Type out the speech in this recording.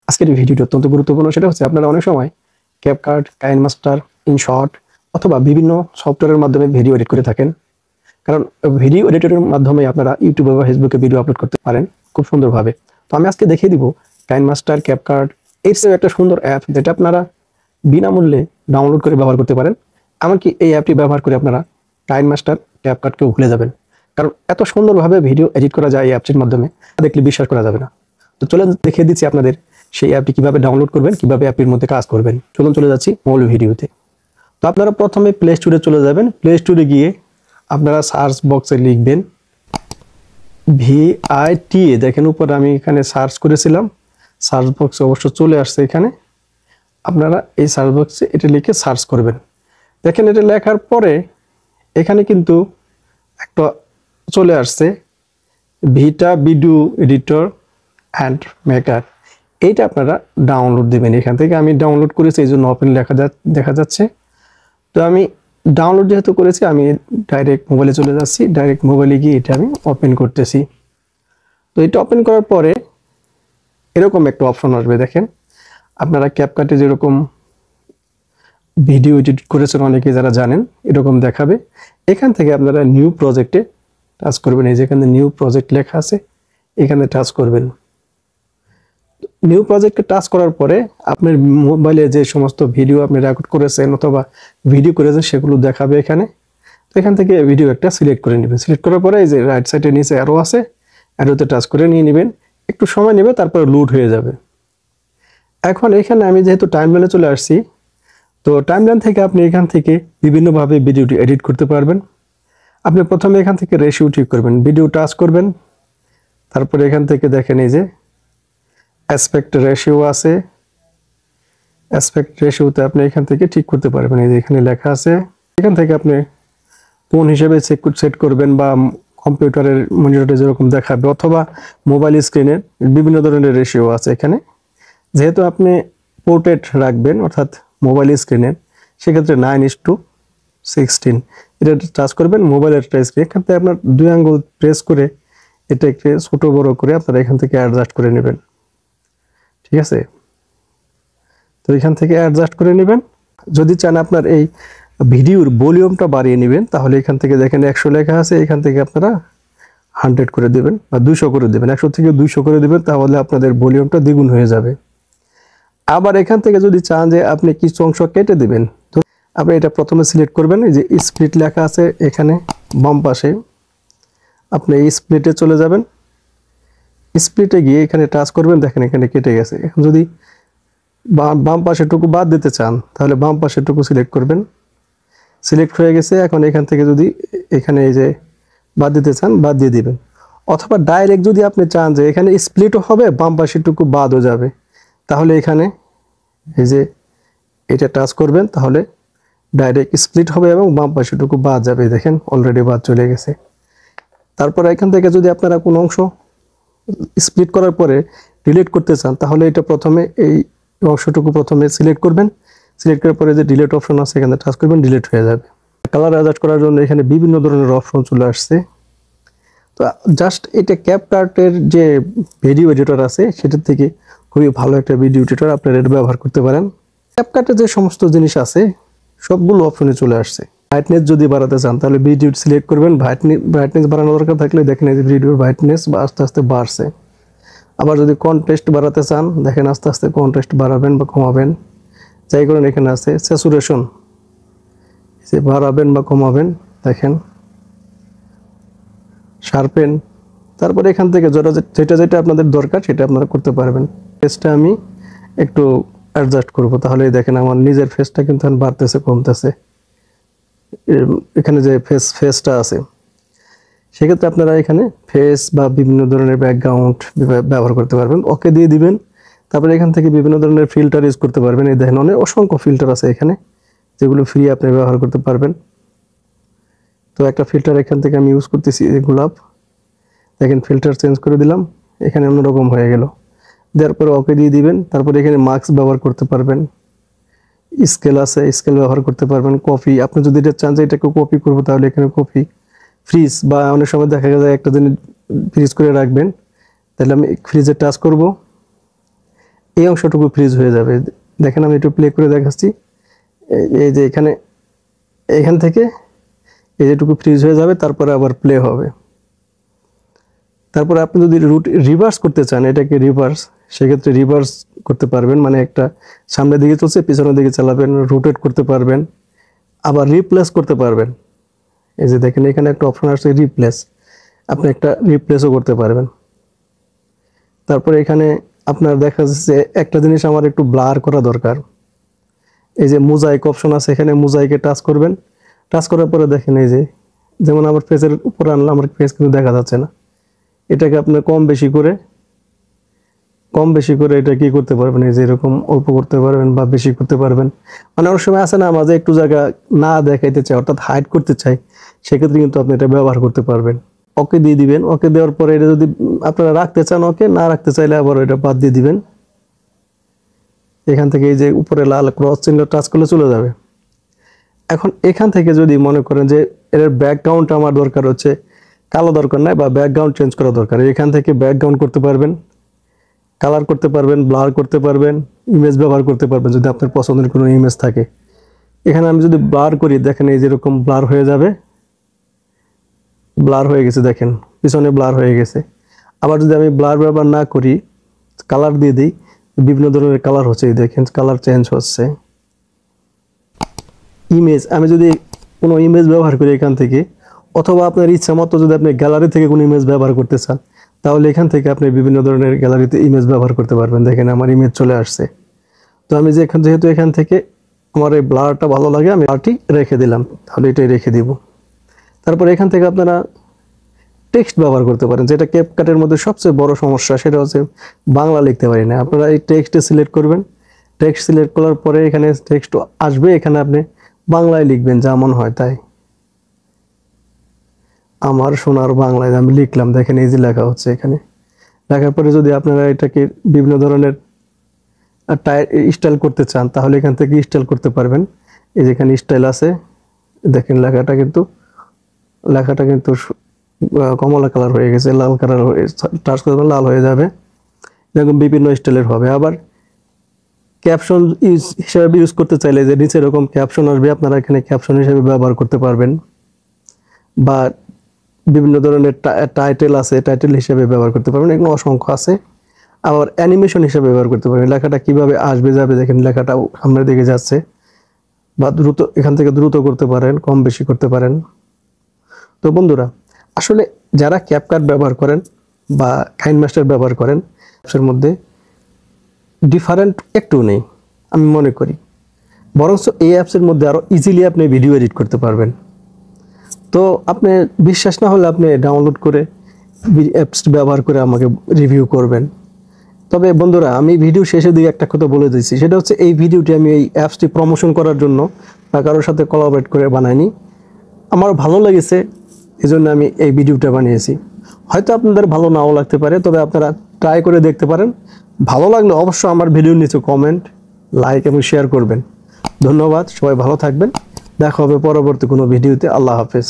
আজকের এই ভিডিওটি অত্যন্ত গুরুত্বপূর্ণ। সেটা হচ্ছে আপনারা অনেক সময় ক্যাপকাট, কাইনমাস্টার, ইনশট অথবা বিভিন্ন সফটওয়্যারের মাধ্যমে ভিডিও এডিট করে থাকেন। কারণ ভিডিও এডিটরের মাধ্যমে আপনারা ইউটিউবে বা ফেসবুকে ভিডিও আপলোড করতে পারেন খুব সুন্দরভাবে। তো আমি আজকে দেখিয়ে দিব কাইনমাস্টার, ক্যাপকাট এর একটা সুন্দর অ্যাপ যেটা আপনারা বিনামূল্যে ডাউনলোড করে ব্যবহার করতে পারেন। এমনকি এই অ্যাপটি ব্যবহার করে আপনারা কাইনমাস্টার, ক্যাপকাটকেও ভুলে যাবেন, কারণ এত সুন্দরভাবে ভিডিও এডিট করা যায় এই অ্যাপটির মাধ্যমে, দেখলে বিশ্বাস করা যাবে না। তো চলুন দেখিয়ে দিচ্ছি আপনাদের সেই অ্যাপটি কিভাবে ডাউনলোড করবেন, কিভাবে অ্যাপটির মধ্যে কাজ করবেন। চলুন চলে যাচ্ছি মূল ভিডিওতে। তো আপনারা প্রথমে প্লে স্টোরে চলে যাবেন। প্লে স্টোরে গিয়ে আপনারা সার্চ বক্সে লিখবেন VITA। দেখেন উপরে আমি এখানে সার্চ করেছিলাম, সার্চ বক্সে অবশ্য চলে আসছে। এখানে আপনারা এই সার্চ বক্সে এটা লিখে সার্চ করবেন। দেখেন এটা লেখার পরে এখানে কিন্তু একটা চলে আসছে ভিটা ভিডিও এডিটর অ্যান্ড মেকার। এইটা আপনারা ডাউনলোড দেবেন এখান থেকে। আমি ডাউনলোড করেছি এই জন্য ওপেন দেখা যাচ্ছে। তো আমি ডাউনলোড যেহেতু করেছি আমি ডাইরেক্ট মোবাইলে চলে যাচ্ছি। ডাইরেক্ট মোবাইলে গিয়ে এটা আমি ওপেন করতেছি। তো এটা ওপেন করার পরে এরকম একটা অপশন আসবে। দেখেন আপনারা ক্যাপকাটে যেরকম ভিডিও এডিট করেছেন অনেকে যারা জানেন, এরকম দেখাবে। এখান থেকে আপনারা নিউ প্রজেক্টে টাচ করবেন। এই যেখানে নিউ প্রজেক্ট লেখা আছে এখানে টাচ করবেন। নিউ প্রজেক্টে টাচ করার পরে আপনার মোবাইলে যে সমস্ত ভিডিও আপনি রেকর্ড করেছেন অথবা ভিডিও করেছেন সেগুলো দেখাবে এখানে। তো এখান থেকে ভিডিও একটা সিলেক্ট করে নেবেন। সিলেক্ট করার পরে এই যে রাইট সাইডে নিচে অ্যারো আছে, অ্যারোতে টাচ করে নিয়ে নেবেন। একটু সময় নেবে, তারপরে লোড হয়ে যাবে। এখন এখানে আমি যেহেতু টাইমলাইনে চলে আসছি, তো টাইমলাইন থেকে আপনি এখান থেকে বিভিন্নভাবে ভিডিওটি এডিট করতে পারবেন। আপনি প্রথমে এখান থেকে রেশিও ঠিক করবেন, ভিডিও টাচ করবেন। তারপরে এখান থেকে দেখেন এই যে অ্যাসপেক্ট রেশিও আছে। অ্যাসপেক্ট রেশিওতে আপনি এখান থেকে ঠিক করতে পারবেন। এই যে এখানে লেখা আছে, এখান থেকে আপনি কোন হিসেবে সেট করবেন বা কম্পিউটারের মনিটরে যেরকম দেখাবে অথবা মোবাইল স্ক্রিনের বিভিন্ন ধরনের রেশিও আছে এখানে। যেহেতু আপনি পোর্ট্রেট রাখবেন অর্থাৎ মোবাইল স্ক্রিনের, সেক্ষেত্রে 9:16 এটা টাচ করবেন। মোবাইলের টাচ এখান থেকে আপনার 2 আঙ্গুল প্রেস করে এটা একটু ছোট বড় করে আপনারা এখান থেকে অ্যাডজাস্ট করে নেবেন। ঠিক আছে, তো এখান থেকে অ্যাডজাস্ট করে নেবেন। যদি চান আপনার এই ভিডিওর ভলিউমটা বাড়িয়ে নেবেন, তাহলে এখান থেকে দেখেন 100 লেখা আছে, এখান থেকে আপনারা 100 করে দেবেন বা 200 করে দেবেন। 100 থেকে 200 করে দেবেন, তাহলে আপনাদের ভলিউমটা দ্বিগুণ হয়ে যাবে। আবার এখান থেকে যদি চান যে আপনি কিছু অংশ কেটে দেবেন, তো আপনি এটা প্রথমে সিলেক্ট করবেন। এই যে স্প্লিট লেখা আছে এখানে বাম পাশে, আপনি এই স্প্লিটে চলে যাবেন। স্প্লিটে গিয়ে এখানে টাচ করবেন। দেখেন এখানে কেটে গেছে। এখন যদি বাম পাশেরটুকু বাদ দিতে চান, তাহলে বাম পাশেরটুকু সিলেক্ট করবেন। সিলেক্ট হয়ে গেছে। এখন এখান থেকে যদি এখানে এই যে বাদ দিতে চান, বাদ দিয়ে দিবেন। অথবা ডাইরেক্ট যদি আপনি চান যে এখানে স্প্লিটও হবে, বাম পাশেরটুকু বাদও যাবে, তাহলে এখানে এই যে এটা টাচ করবেন, তাহলে ডাইরেক্ট স্প্লিট হবে এবং বাম পাশেরটুকু বাদ যাবে। দেখেন অলরেডি বাদ চলে গেছে। তারপরে এখান থেকে যদি আপনারা কোনো অংশ স্প্লিট করার পরে ডিলিট করতে চান, তাহলে এটা প্রথমে এই অংশটুকু প্রথমে সিলেক্ট করবেন। সিলেক্ট করার পরে যে ডিলিট অপশন আছে এখানে টাচ করবেন, ডিলিট হয়ে যাবে। কালার অ্যাডজাস্ট করার জন্য এখানে বিভিন্ন ধরনের অপশন চলে আসছে। তো জাস্ট এটা ক্যাপকাটের যে ভিডিও এডিটর আছে সেটার থেকে খুবই ভালো একটা ভিডিও এডিটর, আপনারা এটা ব্যবহার করতে পারেন। ক্যাপকাটে যে সমস্ত জিনিস আছে সবগুলো অপশনে চলে আসছে। ব্রাইটনেস যদি বাড়াতে চান তাহলে ভিডিও সিলেক্ট করবেন। ব্রাইটনেস বাড়ানো দরকার থাকলে দেখেন এই যে ভিডিওর ব্রাইটনেস আস্তে আস্তে বাড়ছে। আবার যদি কন্ট্রাস্ট বাড়াতে চান, দেখেন আস্তে আস্তে কন্ট্রাস্ট বাড়াবেন বা কমাবেন। যাই করেন এখানে আছে স্যাচুরেশন, যে বাড়াবেন বা কমাবেন। দেখেন শার্পেন। তারপরে এখান থেকে যেটা আপনাদের দরকার সেটা আপনারা করতে পারবেন। ফেসটা আমি একটু অ্যাডজাস্ট করব, তাহলে দেখেন আমার নিজের ফেসটা কিন্তু বাড়তেছে কমতেছে। এখানে যে ফেসটা আছে সেক্ষেত্রে আপনারা এখানে ফেস বা বিভিন্ন ধরনের ব্যাকগ্রাউন্ড ব্যবহার করতে পারবেন। ওকে দিয়ে দিবেন। তারপরে এখান থেকে বিভিন্ন ধরনের ফিল্টার ইউজ করতে পারবেন। এই দেখেন অসংখ্য ফিল্টার আছে এখানে, যেগুলো ফ্রি আপনি ব্যবহার করতে পারবেন। তো একটা ফিল্টার এখান থেকে আমি ইউজ করতেছি গোলাপ। দেখেন ফিল্টার চেঞ্জ করে দিলাম, এখানে অন্যরকম হয়ে গেল। দেওয়ার পরে ওকে দিয়ে দিবেন। তারপরে এখানে মার্কস ব্যবহার করতে পারবেন। স্কেল আছে, স্কেল ব্যবহার করতে পারবেন। কপি, আপনি যদি এটা চান যে এটাকে কপি করবো, তাহলে এখানে কপি। ফ্রিজ, বা অনেক সময় দেখা যায় একটা জিনিস ফ্রিজ করে রাখবেন, তাহলে আমি ফ্রিজে টাচ করব। এই অংশটুকু ফ্রিজ হয়ে যাবে। দেখেন আমি একটু প্লে করে দেখাচ্ছি। এই যে এখান থেকে এই যেটুকু ফ্রিজ হয়ে যাবে, তারপরে আবার প্লে হবে। তারপরে আপনি যদি রিভার্স করতে চান, এটাকে রিভার্স, সেক্ষেত্রে রিভার্স করতে পারবেন, মানে একটা সামনের দিকে চলছে পিছনের দিকে চালাবেন, রোটেট করতে পারবেন, আবার রিপ্লেস করতে পারবেন। এই যে দেখেন এখানে একটা অপশন আসছে রিপ্লেস, আপনি একটা রিপ্লেসও করতে পারবেন। তারপরে এখানে আপনার দেখা যাচ্ছে একটা জিনিস আমার একটু ব্লার করা দরকার। এই যে মোজাইক অপশন আছে, এখানে মোজাইকে টাচ করবেন। টাচ করার পরে দেখেন এই যে যেমন আমার ফেসের উপরে আনলাম, আমার ফেস কিন্তু দেখা যাচ্ছে না। এটাকে আপনি কম বেশি করে এটা কি করতে পারবেন, এই যে এরকম অল্প করতে পারবেন বা বেশি করতে পারবেন। মানে অনেক সময় আছে না মাঝে একটু জায়গা না দেখাইতে চাই, অর্থাৎ হাইড করতে চাই, সেক্ষেত্রে কিন্তু আপনি এটা ব্যবহার করতে পারবেন। ওকে দিয়ে দিবেন। ওকে দেওয়ার পরে এটা যদি আপনারা রাখতে চান ওকে, না রাখতে চাইলে আবার এটা বাদ দিয়ে দিবেন। এখান থেকে এই যে উপরে লাল ক্রস চিহ্ন টাচ করলে চলে যাবে। এখন এখান থেকে যদি মনে করেন যে এর ব্যাকগ্রাউন্ড আমার দরকার হচ্ছে কালো, দরকার নাই, বা ব্যাকগ্রাউন্ড চেঞ্জ করা দরকার, এখান থেকে ব্যাকগ্রাউন্ড করতে পারবেন, কালার করতে পারবেন, ব্লার করতে পারবেন, ইমেজ ব্যবহার করতে পারবেন যদি আপনার পছন্দের কোনো ইমেজ থাকে। এখানে আমি যদি ব্লার করি, দেখেন এই যেরকম ব্লার হয়ে যাবে, ব্লার হয়ে গেছে, দেখেন পিছনে ব্লার হয়ে গেছে। আবার যদি আমি ব্লার ব্যবহার না করি, কালার দিয়ে দিই, বিভিন্ন ধরনের কালার হচ্ছে, দেখেন কালার চেঞ্জ হচ্ছে। ইমেজ, আমি যদি কোনো ইমেজ ব্যবহার করি এখান থেকে, অথবা আপনার ইচ্ছা মতো যদি আপনি গ্যালারি থেকে কোনো ইমেজ ব্যবহার করতে চান, তাহলে এখান থেকে আপনি বিভিন্ন ধরনের গ্যালারিতে ইমেজ ব্যবহার করতে পারবেন। দেখেন আমার ইমেজ চলে আসছে। তো আমি যেহেতু এখান থেকে আমার এই ব্লারটা ভালো লাগে, আমি ব্লারটি রেখে দিলাম, তাহলে এটাই রেখে দিব। তারপর এখান থেকে আপনারা টেক্সট ব্যবহার করতে পারেন, যেটা ক্যাপকাটের মধ্যে সবচেয়ে বড় সমস্যা, সেটা হচ্ছে বাংলা লিখতে পারি না। আপনারা এই টেক্সটে সিলেক্ট করবেন, টেক্সট সিলেক্ট করার পরে এখানে টেক্সট আসবে, এখানে আপনি বাংলায় লিখবেন, যেমন হয় তাই। আমার সোনার বাংলায় আমি লিখলাম, দেখেন এই যে লেখা হচ্ছে এখানে। লেখার পরে যদি আপনারা এটাকে বিভিন্ন ধরনের স্টাইল করতে চান, তাহলে এখান থেকে স্টাইল করতে পারবেন। এই যেখানে স্টাইল আছে, দেখেন লেখাটা কিন্তু কমলা কালার হয়ে গেছে, লাল কালার হয়ে টাচ করলে লাল হয়ে যাবে। এরকম বিভিন্ন স্টাইলের হবে। আবার ক্যাপশন হিসাবে ইউজ করতে চাইলে যে নিচে এরকম ক্যাপশন আসবে, আপনারা এখানে ক্যাপশন হিসেবে ব্যবহার করতে পারবেন, বা বিভিন্ন ধরনের টাইটেল আছে, টাইটেল হিসেবে ব্যবহার করতে পারবেন, এগুলো অসংখ্য আছে। আবার অ্যানিমেশন হিসেবে ব্যবহার করতে পারবেন, লেখাটা কিভাবে আসবে যাবে, দেখেন লেখাটা সামনের দিকে যাচ্ছে, বা দ্রুত এখান থেকে দ্রুত করতে পারেন, কম বেশি করতে পারেন। তো বন্ধুরা, আসলে যারা ক্যাপকাট ব্যবহার করেন বা কাইনমাস্টার ব্যবহার করেন, অ্যাপসের মধ্যে ডিফারেন্ট একটু নেই আমি মনে করি, বরঞ্চ এই অ্যাপসের মধ্যে আরও ইজিলি আপনি ভিডিও এডিট করতে পারবেন। তো আপনি বিশ্বাস না হলে আপনি ডাউনলোড করে অ্যাপস ব্যবহার করে আমাকে রিভিউ করবেন। তবে বন্ধুরা, আমি ভিডিও শেষের দিকে একটা কথা বলে দিচ্ছি, সেটা হচ্ছে এই ভিডিওটি আমি এই অ্যাপসটি প্রমোশন করার জন্য বা কারোর সাথে কোলাবরেট করে বানাইনি, আমার ভালো লেগেছে এজন্য আমি এই ভিডিওটা বানিয়েছি। হয়তো আপনাদের ভালো নাও লাগতে পারে, তবে আপনারা ট্রাই করে দেখতে পারেন। ভালো লাগলে অবশ্যই আমার ভিডিওর নিচে কমেন্ট, লাইক এবং শেয়ার করবেন। ধন্যবাদ, সবাই ভালো থাকবেন। দেখা হবে পরবর্তী কোনো ভিডিওতে। আল্লাহ হাফেজ।